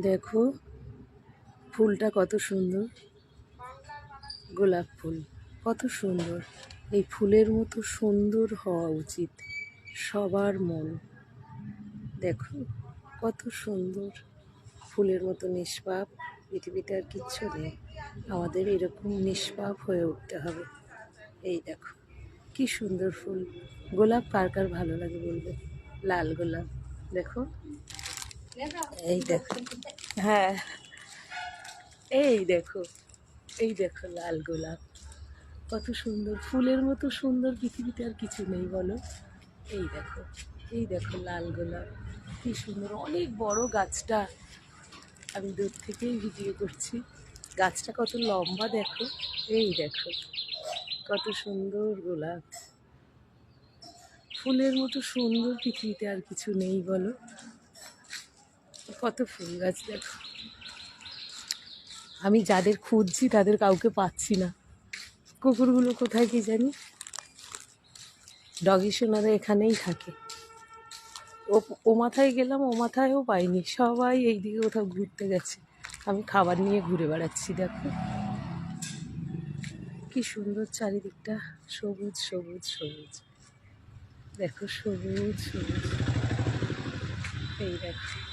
দেখো ফুলটা কত সুন্দর, গোলাপ ফুল কত সুন্দর। এই ফুলের মতো সুন্দর হওয়া উচিত সবার মন। দেখো কত সুন্দর, ফুলের মতো নিষ্পাপ। পৃথিবীতে আর কিচ্ছু নেই, আমাদের এরকম নিষ্পাপ হয়ে উঠতে হবে। এই দেখো কি সুন্দর ফুল। গোলাপ কার কার ভালো লাগে বলবে? লাল গোলাপ দেখো, এই দেখো, হ্যাঁ এই দেখো, এই দেখো লাল গোলাপ কত সুন্দর। ফুলের মতো সুন্দর পৃথিবীতে আর কিছু নেই বলো। এই দেখো, এই দেখো লাল গোলাপ কি সুন্দর। অনেক বড় গাছটা, আমি দূর থেকেই ভিডিও করছি। গাছটা কত লম্বা দেখো। এই দেখো কত সুন্দর গোলাপ। ফুলের মতো সুন্দর পৃথিবীতে আর কিছু নেই বলো। কত ফুল গাছ দেখো। আমি যাদের খুঁজছি তাদের কাউকে পাচ্ছি না। কুকুরগুলো কোথায় কি জানি। ডগি সোনারা এখানেই থাকে। ও মাথায় গেলাম, ও মাথায়ও পাইনি। সবাই এইদিকে কোথাও ঘুরতে গেছে, আমি খাবার নিয়ে ঘুরে বেড়াচ্ছি। দেখো কি সুন্দর চারিদিকটা, সবুজ সবুজ সবুজ। দেখো সবুজ সবুজ, এই দেখো।